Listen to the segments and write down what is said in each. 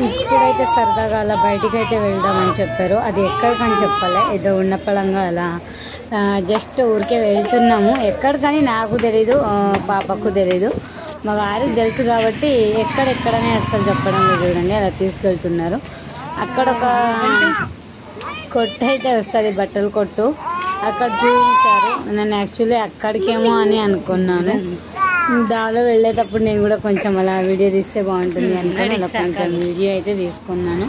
ఇప్పుడైతే సరదాగా అలా బయటికి అయితే వెళ్దామని చెప్పారు. అది ఎక్కడికని చెప్పాలి, ఏదో ఉన్నపళంగా అలా జస్ట్ ఊరికే వెళ్తున్నాము. ఎక్కడికని నాకు తెలీదు, పాపకు తెలీదు, మా వారికి తెలుసు కాబట్టి ఎక్కడెక్కడనే అస్సలు చెప్పడం లేదు. చూడండి అలా తీసుకెళ్తున్నారు. అక్కడ ఒక కొట్టు అయితే వస్తుంది, బట్టల కొట్టు, అక్కడ చూపించారు. నేను యాక్చువల్లీ అక్కడికేమో అని అనుకున్నాను. దానిలో వెళ్ళేటప్పుడు నేను కూడా కొంచెం అలా వీడియో తీస్తే బాగుంటుంది అనుకుని అలా కొంచెం వీడియో అయితే తీసుకున్నాను.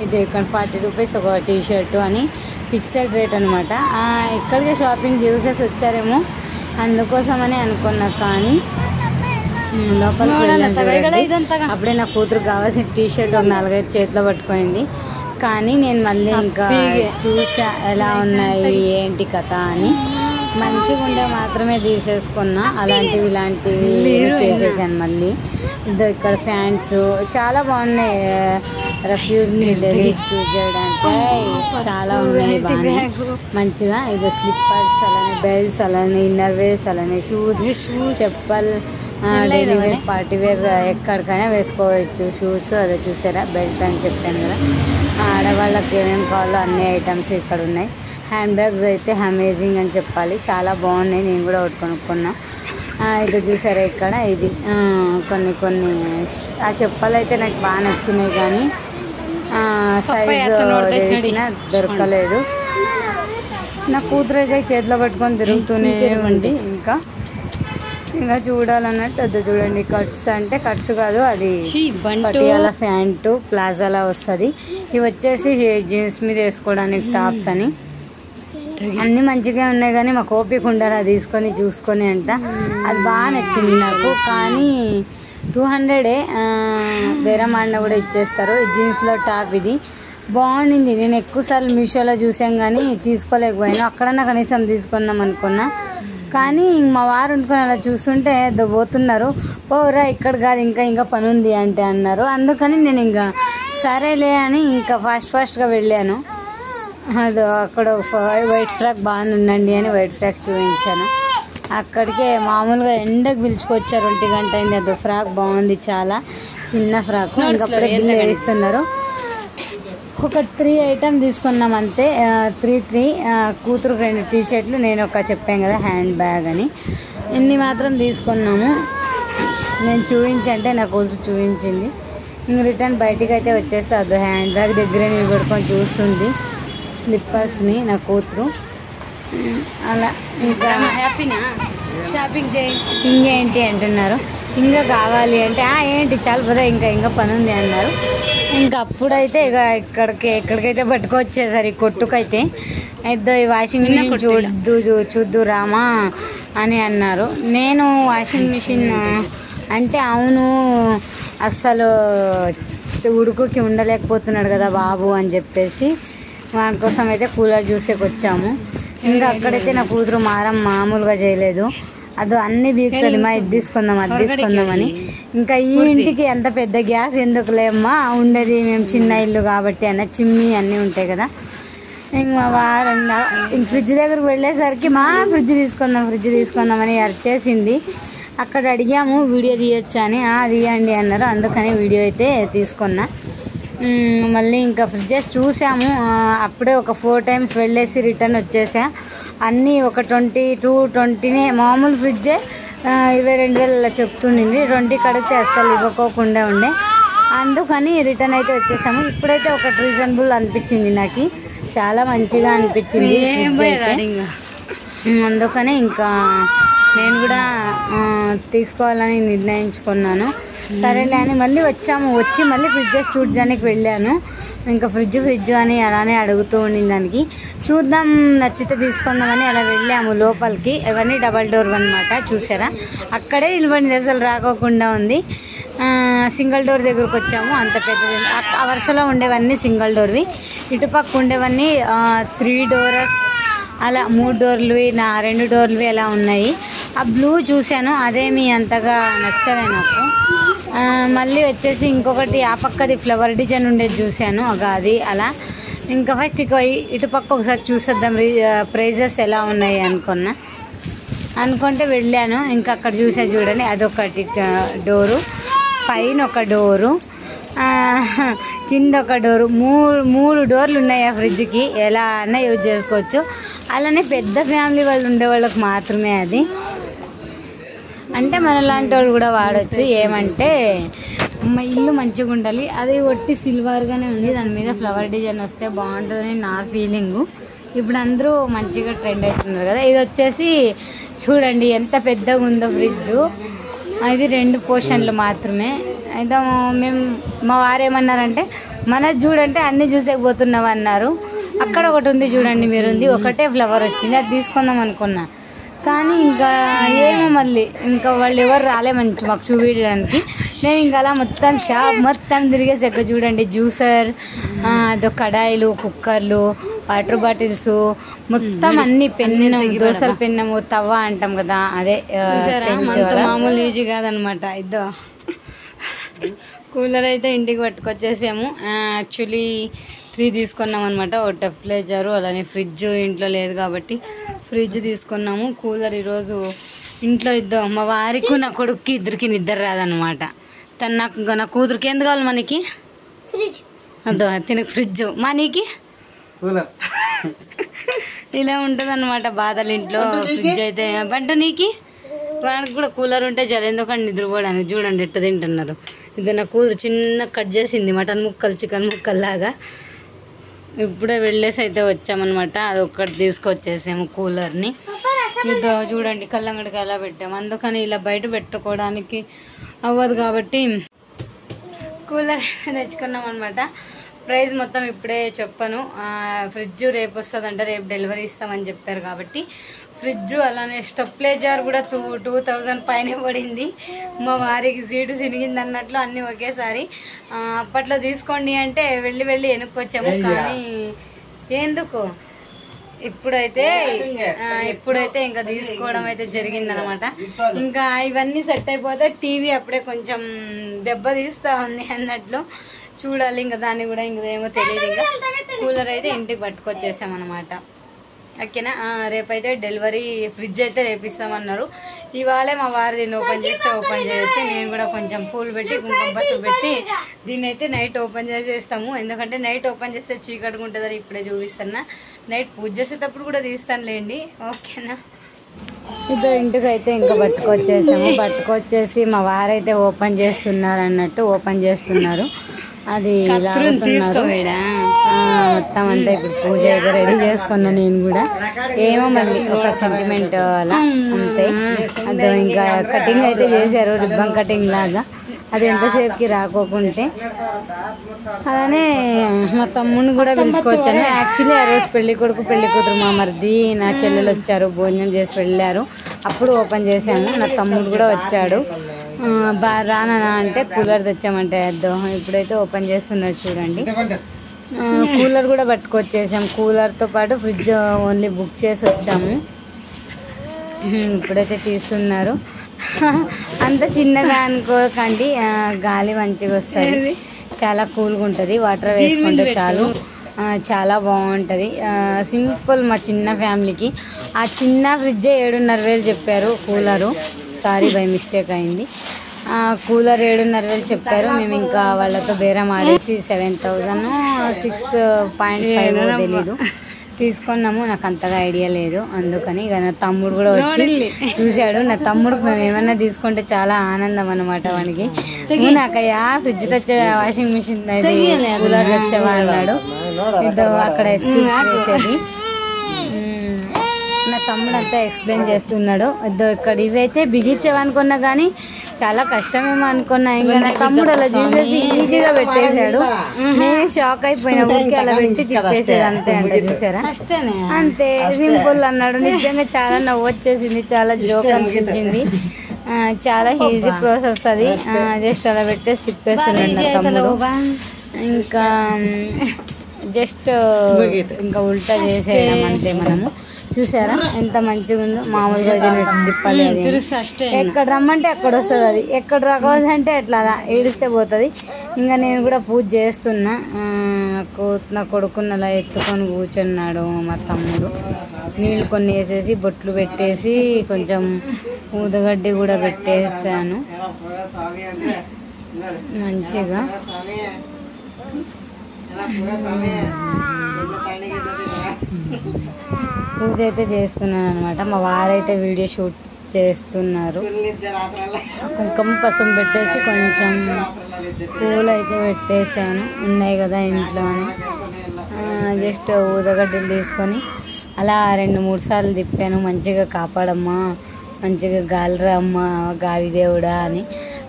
ఇది ఇక్కడ 40 రూపీస్ ఒక టీ షర్టు అని ఫిక్స్డ్ రేట్ అనమాట. ఇక్కడికే షాపింగ్ చేసేసి వచ్చారేమో అందుకోసమని అనుకున్నా. కానీ లోపలికి అప్పుడే నా కూతురు కావాల్సిన టీ షర్ట్ ఒక 4-5 చేతిలో పట్టుకోండి. కానీ నేను మళ్ళీ ఇంకా చూసా ఎలా ఉన్నాయి ఏంటి కథ అని. మంచిగా ఉండే మాత్రమే తీసేసుకున్నా, అలాంటివి ఇలాంటివి చేసేసాను. మళ్ళీ ఇక్కడ ఫ్యాన్స్ చాలా బాగున్నాయి. రిఫ్యూజ్ని యూజ్ చేయడానికి చాలా ఉన్నాయి బాగానే మంచిగా. ఇది స్లిప్పర్స్ అలానే బెల్ట్స్ అలానే ఇన్నర్ వేర్స్ అలానే shoes, chappal, daily wear, party wear ఎక్కడికైనా వేసుకోవచ్చు. షూస్ అదే చూసారా, బెల్ట్ అని చెప్పాను కదా. ఆడవాళ్ళకి ఏమేమి కావాలో అన్ని ఐటమ్స్ ఇక్కడ ఉన్నాయి. హ్యాండ్ బ్యాగ్స్ అయితే అమేజింగ్ అని చెప్పాలి, చాలా బాగున్నాయి. నేను కూడా ఒకటి కొనుక్కున్నా. ఇది చూసారా ఇక్కడ, ఇది కొన్ని ఆ చెప్పాలైతే నాకు బాగా నచ్చినాయి. కానీ సైజు దొరకలేదు. నా కూతురు అయితే చేతిలో పట్టుకొని తిరుగుతూనే ఉంది. ఇంకా చూడాలన్నట్టు వద్దు. చూడండి కట్స్ అంటే కట్స్ కాదు, అది పటియాలా ప్యాంటు ప్లాజాలా వస్తుంది. ఇవి వచ్చేసి జీన్స్ మీద వేసుకోవడానికి టాప్స్ అని. అన్నీ మంచిగా ఉన్నాయి కానీ మాకు ఓపిక ఉండాలి అది తీసుకొని చూసుకొని అంట. అది బాగా నచ్చింది నాకు. కానీ 200 బేరం ఆడిన కూడా ఇచ్చేస్తారు. జీన్స్లో టాప్ ఇది బాగుండింది. నేను ఎక్కువసార్లు మీషోలో చూసాం కానీ తీసుకోలేకపోయాను. అక్కడన్నా కనీసం తీసుకుందాం అనుకున్నా. కానీ మా వారు అనుకుని అలా చూస్తుంటే పోతున్నారు. పోరా ఇక్కడ కాదు ఇంకా పని ఉంది అంటే అన్నారు. అందుకని నేను ఇంకా సరేలే అని ఇంకా ఫాస్ట్గా వెళ్ళాను. అది అక్కడ వైట్ ఫ్రాక్ బాగుంది ఉండండి అని వైట్ ఫ్రాక్స్ చూపించాను. అక్కడికే మామూలుగా ఎండకు పిలుచుకొచ్చారు. 1 గంట అయింది. అది ఫ్రాక్ బాగుంది, చాలా చిన్న ఫ్రాక్. ఇంకప్పుడే బిల్లు వేయిస్తున్నారు. ఒక 3 ఐటమ్ తీసుకున్నాం అంతే. 3 కూతురు 2 టీ షర్ట్లు, నేను ఒక చెప్పాను కదా హ్యాండ్ బ్యాగ్ అని. ఇన్ని మాత్రం తీసుకున్నాము. నేను చూపించంటే నా కూతురు చూపించింది. ఇంక రిటర్న్ బయటికి అయితే వచ్చేస్తే అది హ్యాండ్ బ్యాగ్ దగ్గరే నిలబడుకొని చూస్తుంది స్లిప్పర్స్ని నా కూతురు. అలా ఇంకా హ్యాపీనా షాపింగ్ చేయించి ఇంకేంటి అంటున్నారు. ఇంకా కావాలి అంటే ఏంటి చాలా పదా ఇంకా పని ఉంది అన్నారు. ఇంకా అప్పుడైతే ఇక ఎక్కడికైతే పట్టుకొచ్చేసారు ఈ కొట్టుకైతే. అయితే ఈ వాషింగ్ మిషన్ చూద్దు రామా అని అన్నారు. నేను వాషింగ్ మిషన్ అంటే అవును అస్సలు ఉడుకుకి ఉండలేకపోతున్నాడు కదా బాబు అని చెప్పేసి వాని కోసం అయితే కూలర్ చూసేకి వచ్చాము. ఇంకా అక్కడైతే నా కూతురు మామూలుగా చేయలేదు. అది అన్ని బీగుతుంది, మా ఇది తీసుకుందామని. ఇంకా ఈ ఇంటికి ఎంత పెద్ద గ్యాస్ ఎందుకులేమ్మా, ఉండేది మేము చిన్న ఇల్లు కాబట్టి అన్న చిమ్మి అన్నీ ఉంటాయి కదా. ఇంకా వారంగా ఇంక ఫ్రిడ్జ్ దగ్గరకు వెళ్ళేసరికి ఫ్రిడ్జ్ తీసుకుందామని అరిచేసింది. అక్కడ అడిగాము వీడియో తీయొచ్చా అని. తీయండి అన్నారు. అందుకని వీడియో అయితే తీసుకున్నా. మళ్ళీ ఇంకా ఫ్రిడ్జెస్ చూసాము. అప్పుడే ఒక 4 టైమ్స్ వెళ్ళేసి రిటర్న్ వచ్చేసా. అన్నీ ఒక 20 మామూలు ఫ్రిడ్జే 22,000 అలా చెప్తుండింది. 20 కడిగితే అస్సలు ఇవ్వకోకుండా ఉండే. అందుకని రిటర్న్ అయితే వచ్చేసాము. ఇప్పుడైతే ఒకటి రీజనబుల్ అనిపించింది, నాకు చాలా మంచిగా అనిపించింది. అందుకని ఇంకా నేను కూడా తీసుకోవాలని నిర్ణయించుకున్నాను. సరేలే అని మళ్ళీ వచ్చి మళ్ళీ ఫ్రిడ్జెస్ చూడడానికి వెళ్ళాను. ఇంకా ఫ్రిడ్జ్ అని అలానే అడుగుతూ ఉండింది. దానికి చూద్దాం నచ్చితే తీసుకుందామని అలా వెళ్ళాము లోపలికి. ఇవన్నీ డబల్ డోర్ అనమాట. చూసారా అక్కడే నిలబడింది, అసలు రాకోకుండా ఉంది. సింగిల్ డోర్ దగ్గరకు వచ్చాము. అంత పెద్దది ఆ వరుసలో ఉండేవన్నీ సింగిల్ డోర్వి, ఇటుపక్క ఉండేవన్నీ 3 డోర్స్ అలా 3 డోర్లు 2 డోర్లు అలా ఉన్నాయి. ఆ బ్లూ చూశాను, అదేమి అంతగా నచ్చలే నాకు. మళ్ళీ వచ్చేసి ఇంకొకటి ఆ పక్కది ఫ్లవర్ డిజైన్ ఉండేది చూశాను, అది అలా. ఇంకా ఫస్ట్ ఇటుపక్క ఒకసారి చూసేద్దాం ప్రైజెస్ ఎలా ఉన్నాయి అనుకుంటే వెళ్ళాను. ఇంకా అక్కడ చూడండి అదొకటి డోరు, పైన ఒక డోరు, కింద ఒక డోరు, మూడు డోర్లు ఉన్నాయి ఆ ఫ్రిడ్జ్కి. ఎలా అన్నా యూజ్ చేసుకోవచ్చు. అలానే పెద్ద ఫ్యామిలీ వాళ్ళు ఉండే వాళ్ళకి మాత్రమే అది. అంటే మన లాంటి వాళ్ళు కూడా వాడచ్చు. ఏమంటే ఇల్లు మంచిగా ఉండాలి. అది ఒట్టి సిల్వర్గానే ఉంది, దాని మీద ఫ్లవర్ డిజైన్ వస్తే బాగుంటుందని నా ఫీలింగు. ఇప్పుడు అందరూ మంచిగా ట్రెండ్ అవుతున్నారు కదా. ఇది వచ్చేసి చూడండి ఎంత పెద్దగా ఉందో ఫ్రిడ్జ్. ఇది 2 పోర్షన్లు మాత్రమే. అయితే మేము మా వారు ఏమన్నారంటే మనది చూడంటే అన్నీ చూసేకపోతున్నావు అన్నారు. అక్కడ ఒకటి ఉంది చూడండి, మీరుంది ఒకటే ఫ్లవర్ వచ్చింది, అది తీసుకుందాం అనుకున్నా. కానీ ఇంకా ఏమో మళ్ళీ ఇంకా వాళ్ళు ఎవరు రాలే మంచి మాకు చూపించడానికి. నేను ఇంకా అలా మొత్తం షాప్ మొత్తం తిరిగేసి ఎక్కడ చూడండి జ్యూసర్, అదో కడాయిలు, కుక్కర్లు, వాటర్ బాటిల్స్ మొత్తం అన్ని పెన్నెం, దోశల పెన్నెము, తవ్వ అంటాం కదా అదే. మామూలు ఈజీ కాదనమాట. ఇద్దో కూలర్ అయితే ఇంటికి పట్టుకొచ్చేసాము. యాక్చువల్లీ 3 తీసుకున్నాం అనమాట. ఒక టెంపరేచరు అలానే ఫ్రిడ్జ్ ఇంట్లో లేదు కాబట్టి ఫ్రిడ్జ్ తీసుకున్నాము. కూలర్ ఈరోజు ఇంట్లో ఇద్దాం. మా వారికి నా కొడుక్కి ఇద్దరికి నిద్ర రాదనమాట. నా కూతురికి ఎందుకు కావాలి మనకి అదో తినకు ఫ్రిడ్జ్, మనకి ఇలా ఉంటుంది అనమాట బాధలు ఇంట్లో. ఫ్రిడ్జ్ అయితే బంటు నీకి వానికి కూడా కూలర్ ఉంటే జల ఎందుకంటే నిద్రపోవడానికి. చూడండి ఎట్ట తింటున్నారు. ఇది నా కూతురు చిన్న కట్ చేసింది మటన్ ముక్కలు, చికెన్ ముక్కల్లాగా. ఇప్పుడే వెళ్ళేసి అయితే వచ్చామన్నమాట. అది ఒక్కటి తీసుకొచ్చేసాము కూలర్ని. ఇదో చూడండి కళ్ళంగడికి ఎలా పెట్టాము. అందుకని ఇలా బయట పెట్టుకోవడానికి అవ్వదు కాబట్టి కూలర్ తెచ్చుకున్నాం అనమాట. ప్రైస్ మొత్తం ఇప్పుడే చెప్పను. ఫ్రిడ్జ్ రేపు వస్తుందంట, రేపు డెలివరీ ఇస్తామని చెప్పారు కాబట్టి ఫ్రిడ్జ్ అలానే స్టెప్లైజర్ కూడా 2000 పైన పడింది. మా వారికి సీటు సిరిగింది అన్నట్లు అన్నీ ఒకేసారి. అప్పట్లో తీసుకోండి అంటే వెళ్ళి వెనుక్కొచ్చాము. కానీ ఎందుకు ఇప్పుడైతే ఇంకా తీసుకోవడం అయితే జరిగిందనమాట. ఇంకా ఇవన్నీ సెట్ అయిపోతే టీవీ అప్పుడే కొంచెం దెబ్బ తీస్తూ ఉంది అన్నట్లు చూడాలి. ఇంకా దాన్ని కూడా ఇంకేమో తెలియదు. ఇంకా కూలర్ అయితే ఇంటికి పట్టుకొచ్చేసామన్నమాట. ఓకేనా. రేపైతే డెలివరీ ఫ్రిడ్జ్ అయితే రేపిస్తామన్నారు. ఇవాళే మా వారు దీన్ని ఓపెన్ చేస్తే ఓపెన్ చేయొచ్చు. నేను కూడా కొంచెం పూలు పెట్టి కుంకుమ పసుపు పెట్టి దీన్ని అయితే నైట్ ఓపెన్ చేసేస్తాము. ఎందుకంటే నైట్ ఓపెన్ చేస్తే చీకటిగా ఉంటుందని ఇప్పుడే చూపిస్తున్నా. నైట్ పూజ చేసేటప్పుడు కూడా తీస్తానులేండి. ఓకేనా. ఇదో ఇంటికి అయితే ఇంకా పట్టుకొచ్చేసాము. పట్టుకొచ్చేసి మా వారైతే ఓపెన్ చేస్తున్నారు అన్నట్టు ఓపెన్ చేస్తున్నారు. అది మొత్తం అంతా ఇప్పుడు పూజ అయితే రెడీ చేసుకున్నా. నేను కూడా ఏమో మళ్ళీ ఒక సెంటిమెంట్ అలా అంతే. అదో ఇంకా కటింగ్ అయితే చేశారు, రిబ్బన్ కటింగ్ లాగా. అది ఎంతసేపుకి రాకోకుంటే అలానే మా తమ్ముడిని కూడా పిలుచుకొచ్చాను. యాక్చువల్లీ ఆ రోజు పెళ్లి కొడుకు పెళ్లి కూతురు మా మరిది నా చెల్లెలు వచ్చారు, భోజనం చేసి వెళ్ళారు. అప్పుడు ఓపెన్ చేశాను. నా తమ్ముడు కూడా వచ్చాడు. రానా అంటే కూలర్ తెచ్చామంటే అద్దో ఇప్పుడైతే ఓపెన్ చేస్తున్నారు చూడండి. కూలర్ కూడా పట్టుకొచ్చేసాం. కూలర్తో పాటు ఫ్రిడ్జ్ ఓన్లీ బుక్ చేసి వచ్చాము. ఇప్పుడైతే తీస్తున్నారు. అంత చిన్నగా అనుకోకండి, గాలి మంచిగా వస్తుంది, చాలా కూల్గా ఉంటుంది. వాటర్ వేసుకుంటే చాలు, చాలా బాగుంటుంది. సింపుల్ మా చిన్న ఫ్యామిలీకి. ఆ చిన్న ఫ్రిడ్జే 7,500 చెప్పారు. కూలరు సారీ బై మిస్టేక్ అయింది. కూలర్ 7,500 చెప్పారు. మేము ఇంకా వాళ్ళతో బేరం ఆడేసి 7,000 6.5 తెలీదు తీసుకున్నాము. నాకు అంతగా ఐడియా లేదు. అందుకని ఇక నా తమ్ముడు కూడా వచ్చి చూశాడు. నా తమ్ముడికి మేము ఏమన్నా తీసుకుంటే చాలా ఆనందం అనమాట. వానికి నాకయ్యా ఫ్రిడ్జ్ తెచ్చే వాషింగ్ మిషన్ అయితే కూలర్ తెచ్చేవా అన్నాడు. ఇదో అక్కడ వేసేది నా తమ్ముడు అంతా ఎక్స్ప్లెయిన్ చేస్తున్నాడు. ఇదో ఇక్కడ ఇవైతే బిగించేవనుకున్నా కానీ చాలా కష్టమేమో అనుకున్నా. ఇంకా నా తమ్ముడు అలా చూసేసి ఈజీగా పెట్టేశాడు. నేను షాక్ అయిపోయినా. ఊరికి అలా పెట్టి తిప్పేసేది అంతే అంట. చూసారా అంతే సింపుల్ అన్నాడు. నిజంగా చాలా నవ్వు వచ్చేసింది, చాలా జోక్ అనిపించింది. చాలా ఈజీ ప్రాసెస్ అది. జస్ట్ అలా పెట్టేసి తిప్పేస్తున్నాడు నా తమ్ముడు. ఇంకా జస్ట్ ఇంకా ఉల్టా చేసేయడం అంతే. మనము చూసారా ఎంత మంచిగా ఉందో. మామూలుగా తిప్పాలి, ఎక్కడ రమ్మంటే అక్కడ వస్తుంది. అది ఎక్కడ రాకూడదంటే అట్లా అలా ఏడిస్తే పోతుంది. ఇంకా నేను కూడా పూజ చేస్తున్నా. నా కొడుకుని అలా ఎత్తుకొని కూర్చున్నాడు మా తమ్ముడు. నీళ్ళు కొన్ని వేసేసి బొట్లు పెట్టేసి కొంచెం ఊదగడ్డి కూడా పెట్టేసాను మంచిగా. పూజ అయితే చేస్తున్నాను అనమాట. మా వారైతే వీడియో షూట్ చేస్తున్నారు. కుంకుమ పసుపు పెట్టేసి కొంచెం పూలు అయితే పెట్టేసాను, ఉన్నాయి కదా ఇంట్లో అని. జస్ట్ ఊదగడ్డలు తీసుకొని అలా 2-3 సార్లు తిప్పాను. మంచిగా కాపాడమ్మా, మంచిగా గాలిరా అమ్మ గాలి దేవుడా అని.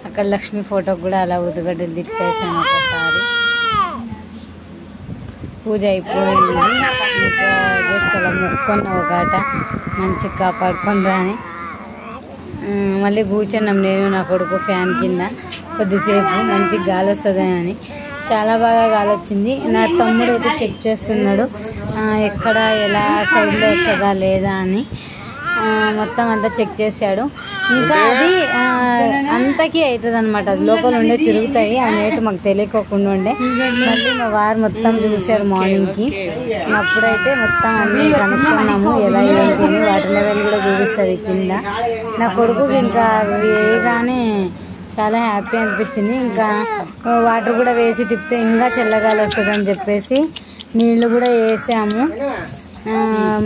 అక్కడ లక్ష్మి ఫోటోకి కూడా అలా ఊదగడ్డలు తిప్పేసాను ఒకసారి. పూజ అయిపోయింది. ఇంకా జస్ట్ అలా మొక్కున్న ఒకట మంచిగా కాపాడుకొని రాని మళ్ళీ కూర్చున్నాం నేను నా కొడుకు ఫ్యాన్ కింద కొద్దిసేపు. మంచి గాలి వస్తుందని చాలా బాగా గాలి వచ్చింది. నా తమ్ముడు అయితే చెక్ చేస్తున్నాడు ఎక్కడ ఎలా సైడ్లో వస్తుందా లేదా అని. మొత్తం అంతా చెక్ చేశాడు. ఇంకా అది అంతకీ అవుతుంది అనమాట, అది లోపల ఉండే తిరుగుతాయి. ఆ నేటు మాకు తెలియకోకుండా ఉండే. మళ్ళీ మా వారు మొత్తం చూశారు మార్నింగ్కి. అప్పుడైతే మొత్తం అన్నీ కనుక్కున్నాము ఎలా ఏంటి అని. వాటర్ లెవెల్ కూడా చూపిస్తుంది కింద. నా కొడుకుకి ఇంకా వేయగానే చాలా హ్యాపీ అనిపించింది. ఇంకా వాటర్ కూడా వేసి తిప్పితే ఇంకా చల్లగాలి వస్తుందని చెప్పేసి నీళ్లు కూడా వేసాము.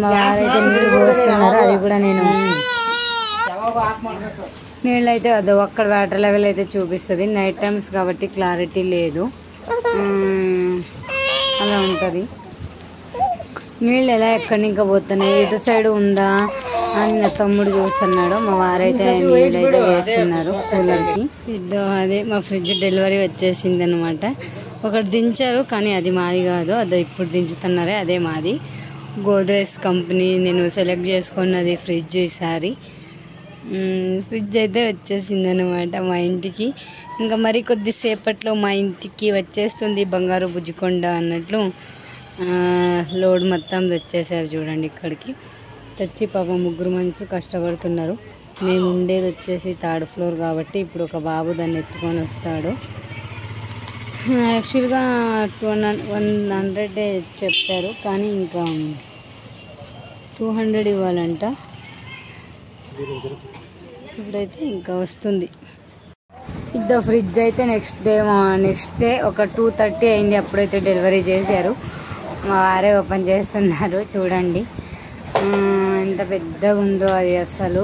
మా వారైతే నీళ్ళు పోస్తున్నారు. అది కూడా నేను నీళ్ళు అయితే అది అక్కడ వాటర్ లెవెల్ అయితే చూపిస్తుంది. నైట్ టైమ్స్ కాబట్టి క్లారిటీ లేదు, అలా ఉంటుంది. నీళ్ళు ఎలా ఎక్కడి ఇంకా పోతున్నాయి, ఎటు సైడ్ ఉందా అని నా తమ్ముడు చూస్తున్నాడు. మా వారైతే నీళ్ళు అయితే వేస్తున్నారు కూలర్కి. అదే మా ఫ్రిడ్జ్ డెలివరీ వచ్చేసింది అనమాట. ఒకటి దించారు కానీ అది మాది కాదు, అది ఇప్పుడు దించుతున్నారే అదే మాది. గోద్రేజ్ కంపెనీ నేను సెలెక్ట్ చేసుకున్నది ఫ్రిడ్జ్. ఈసారి ఫ్రిడ్జ్ అయితే వచ్చేసింది అనమాట మా ఇంటికి. ఇంకా మరి కొద్దిసేపట్లో మా ఇంటికి వచ్చేస్తుంది బంగారు బుజ్జికొండ అన్నట్లు. లోడ్ మొత్తం తెచ్చేసారు చూడండి ఇక్కడికి. తెచ్చి పాపం 3 మనుషులు కష్టపడుతున్నారు. మేము ఉండేది వచ్చేసి 3rd ఫ్లోర్ కాబట్టి ఇప్పుడు ఒక బాబు దాన్ని ఎత్తుకొని వస్తాడు. యాక్చువల్గా 100 చెప్పారు కానీ ఇంకా 200 ఇవ్వాలంట. ఇప్పుడైతే ఇంకా వస్తుంది. ఇద్దో ఫ్రిడ్జ్ అయితే నెక్స్ట్ డే ఒక 2:30 అయింది. అప్పుడైతే డెలివరీ చేశారు. మా వారే ఓపెన్ చేస్తున్నారు చూడండి. ఎంత పెద్దగా ఉందో అది, అసలు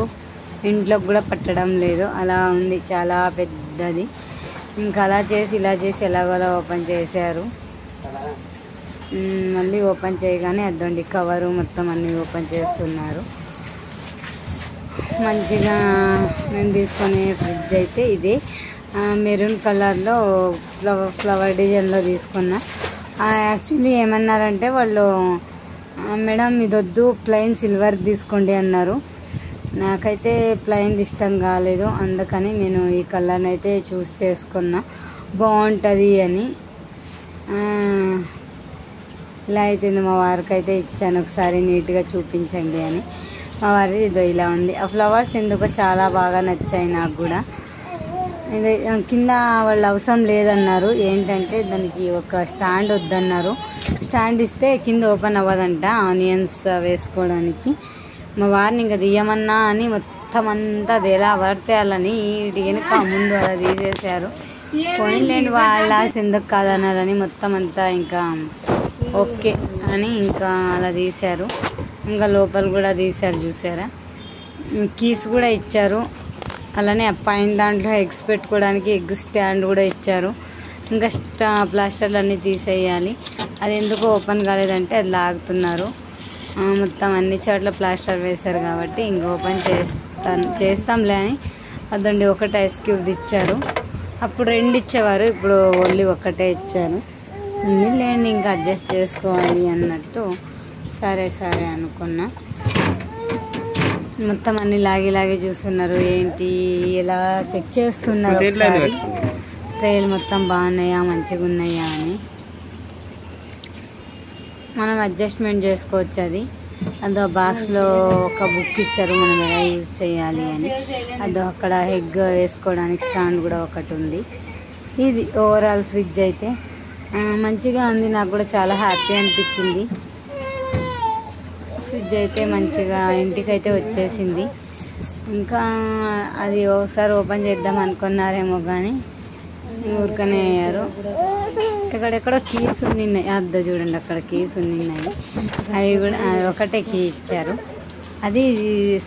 ఇంట్లోకి కూడా పట్టడం లేదు, అలా ఉంది, చాలా పెద్దది. ఇంకా అలా చేసి ఇలా చేసి ఎలాగోలా ఓపెన్ చేశారు. మళ్ళీ ఓపెన్ చేయగానే అద్దండి కవరు మొత్తం అన్నీ ఓపెన్ చేస్తున్నారు. మంచిగా నేను తీసుకునే ఫ్రిడ్జ్ అయితే ఇదే మెరూన్ కలర్లో ఫ్లవర్ డిజైన్లో తీసుకున్నా. యాక్చువల్లీ ఏమన్నారంటే వాళ్ళు, మేడం ఇది వద్దు ప్లెయిన్ సిల్వర్ తీసుకోండి అన్నారు. నాకైతే ప్లెయిన్ ఇష్టం కాలేదు, అందుకని నేను ఈ కలర్ని అయితే చూస్ చేసుకున్నా, బాగుంటుంది అని. ఇలా అయితే మా వారికి అయితే ఇచ్చాను, ఒకసారి నీట్గా చూపించండి అని. మా వారి ఇదో ఇలా ఉంది. ఆ ఫ్లవర్స్ ఎందుకో చాలా బాగా నచ్చాయి నాకు కూడా. ఇది కింద వాళ్ళు అవసరం లేదన్నారు, ఏంటంటే దానికి ఒక స్టాండ్ వద్దన్నారు. స్టాండ్ ఇస్తే కింద ఓపెన్ అవ్వదంట ఆనియన్స్ వేసుకోవడానికి. మా వారిని ఇంకా తీయమన్నా అని మొత్తం అంతా అది ఎలా పడితే అలాని వెనక ముందు అలా తీసేశారు. పోనీలేండి వాళ్ళ ఎందుకు కాదన్నారని మొత్తం అంతా ఇంకా ఓకే అని ఇంకా అలా తీశారు. ఇంకా లోపల కూడా తీశారు చూసారా. కీస్ కూడా ఇచ్చారు. అలానే పైన దాంట్లో ఎగ్స్ పెట్టుకోవడానికి ఎగ్ స్టాండ్ కూడా ఇచ్చారు. ఇంకా ప్లాస్టర్లు అన్నీ తీసేయాలి. అది ఎందుకో ఓపెన్ కాలేదంటే అది లాగుతున్నారు. మొత్తం అన్ని చోట్ల ప్లాస్టర్ వేశారు కాబట్టి ఇంక ఓపెన్ చేస్తాంలే అని. అదండి ఒకటి ఐస్ క్యూబ్ ఇచ్చారు. అప్పుడు 2 ఇచ్చేవారు, ఇప్పుడు ఓన్లీ ఒకటే ఇచ్చారు. లేండి ఇంకా అడ్జస్ట్ చేసుకోవాలి అన్నట్టు సరే సరే అనుకున్నా. మొత్తం అన్ని లాగి చూస్తున్నారు, ఏంటి ఇలా చెక్ చేస్తున్నారు ఒకసారి. ట్రైలు మొత్తం బాగున్నాయా మంచిగా ఉన్నాయా అని. మనం అడ్జస్ట్మెంట్ చేసుకోవచ్చు. అదో బాక్స్లో ఒక బుక్ ఇచ్చారు మనం ఎలా యూజ్ చేయాలి అని. అదో అక్కడ ఎగ్ వేసుకోవడానికి స్టాండ్ కూడా ఒకటి ఉంది. ఇది ఓవరాల్ ఫ్రిడ్జ్ అయితే మంచిగా ఉంది, నాకు కూడా చాలా హ్యాపీ అనిపించింది. ఫ్రిడ్జ్ అయితే మంచిగా ఇంటికైతే వచ్చేసింది. ఇంకా అది ఒకసారి ఓపెన్ చేద్దాం అనుకున్నారేమో కానీ ఊరికనే అయ్యారు. ఎక్కడెక్కడో కీస్ ఉన్నాయి, అద్ద చూడండి అక్కడ కీస్ ఉన్నాయి, అవి కూడా ఒకటే కీ ఇచ్చారు. అది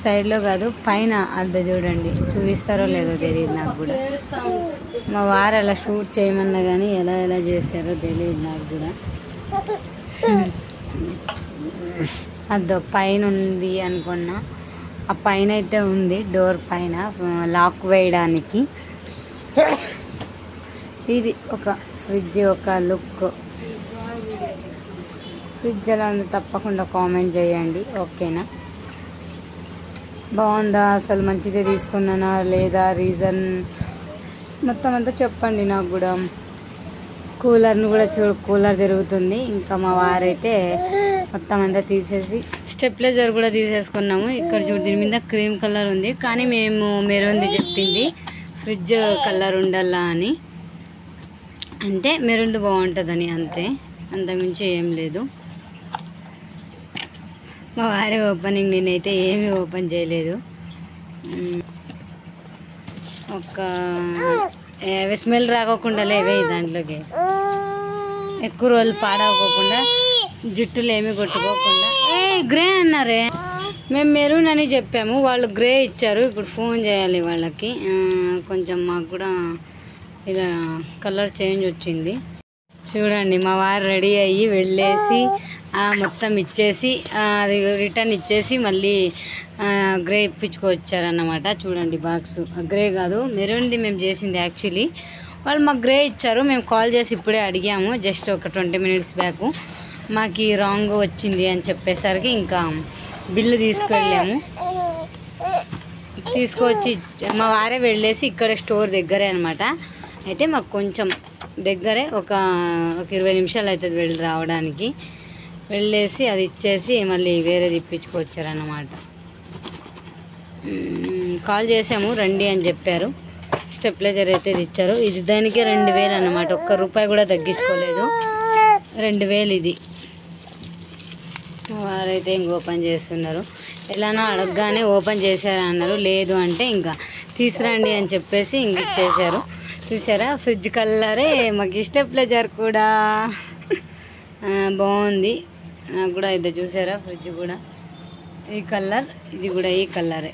సైడ్లో కాదు పైన అద్ద చూడండి, చూపిస్తారో లేదో తెలియదు నాకు కూడా. మా వారు అలా షూట్ చేయమన్నా కానీ ఎలా చేశారో తెలియదు నాకు కూడా. అద్దో పైన ఉంది అనుకున్నా, ఆ పైన అయితే ఉంది డోర్ పైన లాక్ వేయడానికి. ఇది ఒక ఫ్రిడ్జ్ ఒక లుక్. ఫ్రిడ్జ్ ఎలా ఉంది తప్పకుండా కామెంట్ చేయండి, ఓకేనా? బాగుందా, అసలు మంచిదే తీసుకున్నానా లేదా, రీజన్ మొత్తం అంతా చెప్పండి నాకు కూడా. కూలర్ను కూడా కూలర్ తిరుగుతుంది. ఇంకా మా వారైతే మొత్తం అంతా తీసేసి స్టెప్లైజర్ కూడా తీసేసుకున్నాము. ఇక్కడ చూడు దీని మీద క్రీమ్ కలర్ ఉంది, కానీ మేము మెరూన్ది చెప్పింది, ఫ్రిడ్జ్ కలర్ ఉండాలా అని. అంటే మెరూన్ది బాగుంటుందని, అంతే, అంతకుమించి ఏం లేదు. మా వారి ఓపెనింగ్ నేనైతే ఏమీ ఓపెన్ చేయలేదు. ఒక స్మెల్ రాకోకుండా లేవే దాంట్లోకి, ఎక్కువ రోజులు పాడవకోకుండా, జుట్టులు ఏమీ కొట్టుకోకుండా. గ్రే అన్నారే, మేము మెరూన్ అని చెప్పాము, వాళ్ళు గ్రే ఇచ్చారు. ఇప్పుడు ఫోన్ చేయాలి వాళ్ళకి. కొంచెం మాకు కూడా ఇలా కలర్ చేంజ్ వచ్చింది. చూడండి మా వారు రెడీ అయ్యి వెళ్ళేసి మొత్తం ఇచ్చేసి అది రిటర్న్ ఇచ్చేసి మళ్ళీ గ్రే ఇప్పించుకొచ్చారన్నమాట. చూడండి బాక్స్ గ్రే కాదు మెరూన్ది మేము చేసింది. యాక్చువల్లీ వాళ్ళు మాకు గ్రే ఇచ్చారు. మేము కాల్ చేసి ఇప్పుడే అడిగాము, జస్ట్ ఒక 20 minutes బ్యాక్. మాకు రాంగ్ వచ్చింది అని చెప్పేసరికి ఇంకా బిల్లు తీసుకెళ్ళాము. తీసుకొచ్చి మా వారే వెళ్ళేసి ఇక్కడ స్టోర్ దగ్గరే అనమాట. అయితే మాకు కొంచెం దగ్గరే, ఒక 20 నిమిషాలు అవుతుంది వెళ్ళి రావడానికి. వెళ్ళేసి అది ఇచ్చేసి మళ్ళీ వేరేది ఇప్పించుకొచ్చారన్నమాట. కాల్ చేసాము రండి అని చెప్పారు. స్టెప్లైజర్ అయితే ఇచ్చారు. ఇది దానికే 2000 అన్నమాట, ₹1 కూడా తగ్గించుకోలేదు. 2000 ఇది. వారైతే ఇంక ఓపెన్ చేస్తున్నారు. ఎలానో అడగగానే ఓపెన్ చేశారా అన్నారు. లేదు అంటే ఇంకా తీసుకురండి అని చెప్పేసి ఇంక ఇచ్చేసారు. చూసారా ఫ్రిడ్జ్ కలరే మాకు స్టెప్లైజర్ కూడా బాగుంది. నాకు కూడా ఇది చూసారా ఫ్రిడ్జ్ కూడా ఈ కలర్, ఇది కూడా ఈ కలరే.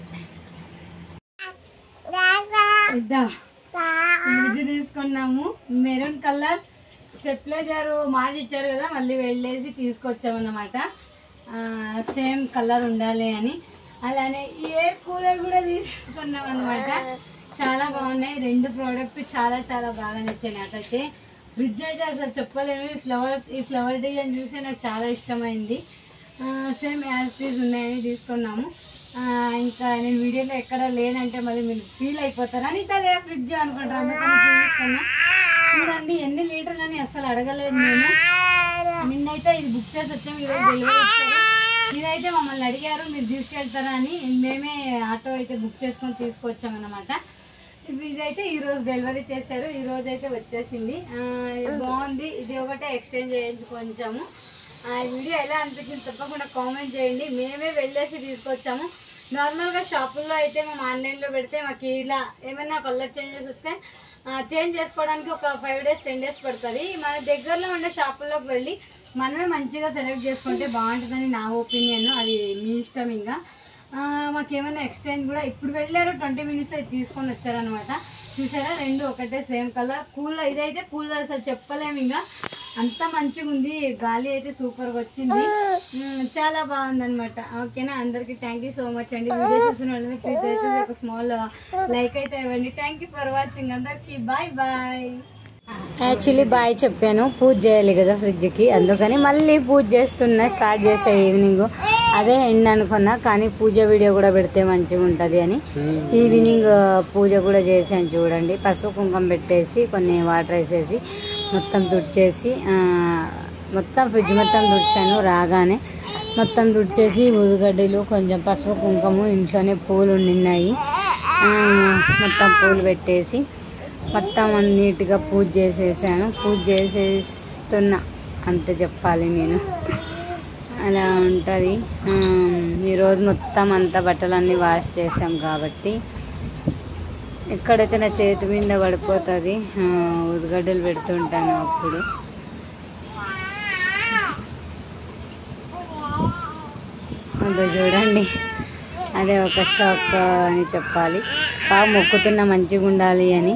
ఫ్రిడ్జ్ తీసుకున్నాము మెరూన్ కలర్. స్టెప్లైజర్ మార్చి ఇచ్చారు కదా, మళ్ళీ వెళ్ళేసి తీసుకొచ్చామన్నమాట. సేమ్ కలర్ ఉండాలి అని. అలానే ఎయిర్ కూలర్ కూడా తీసుకున్నాం అనమాట. చాలా బాగున్నాయి 2 ప్రోడక్ట్, చాలా చాలా బాగా నచ్చాయి నాకైతే. ఫ్రిడ్జ్ అయితే అసలు చెప్పలేము. ఈ ఫ్లవర్ డిజైన్ చూసి నాకు చాలా ఇష్టమైంది. సేమ్ యాజ్ టీజ్ ఉన్నాయని తీసుకున్నాము. ఇంకా నేను వీడియోలో ఎక్కడ లేనంటే మళ్ళీ మీరు ఫీల్ అయిపోతారు అని ఇదే ఫ్రిడ్జ్ అనుకుంటారు, అందుకని చూపిస్తున్నా. చూడండి ఎన్ని లీటర్లు అని అసలు అడగలేదు మేము. నిన్నైతే ఇది బుక్ చేసి వచ్చాము, ఈరోజు డెలివరీ ఇచ్చారు. ఇదైతే మమ్మల్ని అడిగారు మీరు తీసుకెళ్తారా అని, మేమే ఆటో అయితే బుక్ చేసుకొని తీసుకొచ్చామన్నమాట. ఇదైతే ఈరోజు డెలివరీ చేశారు, ఈరోజు అయితే వచ్చేసింది. బాగుంది. ఇది ఒకటే ఎక్స్చేంజ్ చేయించుకొచ్చాము. ఈ వీడియో ఎలా అనిపించింది తప్పకుండా కామెంట్ చేయండి. మేమే వెళ్ళేసి తీసుకొచ్చాము. నార్మల్గా షాపుల్లో అయితే మేము ఆన్లైన్లో పెడితే మాకు ఇలా ఏమైనా కలర్ చేంజెస్ వస్తే చేంజ్ చేసుకోవడానికి ఒక 5 days 10 days పడుతుంది. మన దగ్గరలో ఉండే షాపుల్లోకి వెళ్ళి మనమే మంచిగా సెలెక్ట్ చేసుకుంటే బాగుంటుందని నా ఒపీనియన్. అది మీ ఇష్టం. ఇంకా మాకేమైనా ఎక్స్చేంజ్ కూడా ఇప్పుడు వెళ్ళారు 20 minutes అయితే తీసుకొని వచ్చారనమాట. చూసారా 2 ఒకటే సేమ్ కలర్. కూలర్ ఇదైతే కూలర్ అసలు చెప్పలేము, ఇంకా అంత మంచిగా ఉంది. గాలి అయితే సూపర్గా వచ్చింది, చాలా బాగుంది అనమాట. ఓకేనా, అందరికీ థ్యాంక్ యూ సో మచ్ అండి. వీడియో చూసిన వాళ్ళని ప్లీజ్ అయితే ఒక స్మాల్ లైక్ అయితే ఇవ్వండి. Thank you for watching. అందరికీ బాయ్ బాయ్. యాక్చువల్లీ బాయ్ చెప్పాను, పూజ చేయాలి కదా ఫ్రిడ్జ్కి, అందుకని మళ్ళీ పూజ చేస్తున్నా. స్టార్ట్ చేసా ఈవినింగ్, అదే ఎండ్ అనుకున్నా, కానీ పూజ వీడియో కూడా పెడితే మంచిగా ఉంటుంది అని ఈవినింగ్ పూజ కూడా చేశాను. చూడండి పసుపు కుంకుమ పెట్టేసి కొన్ని వాటర్ వేసేసి మొత్తం తుడిచేసి మొత్తం ఫ్రిడ్జ్ మొత్తం తుడిచాను. రాగానే మొత్తం తుడిచేసి ఊదుగడ్డలు కొంచెం పసుపు కుంకుమ ఇంట్లోనే పూలు ఉండినాయి, మొత్తం పూలు పెట్టేసి మొత్తం నీట్గా పూజ చేసేసాను. పూజ చేసేస్తున్నా అంతే చెప్పాలి నేను. అలా ఉంటుంది. ఈరోజు మొత్తం అంతా బట్టలన్నీ వాష్ చేసాం కాబట్టి ఎక్కడైతే నా చేతి మీద పడిపోతుంది. ఉద్దిగడ్డలు పెడుతుంటాను అప్పుడు. ఉందో చూడండి. అదే ఒక షాక్ అని చెప్పాలి. బాగా మొక్కుతున్న మంచిగా ఉండాలి అని.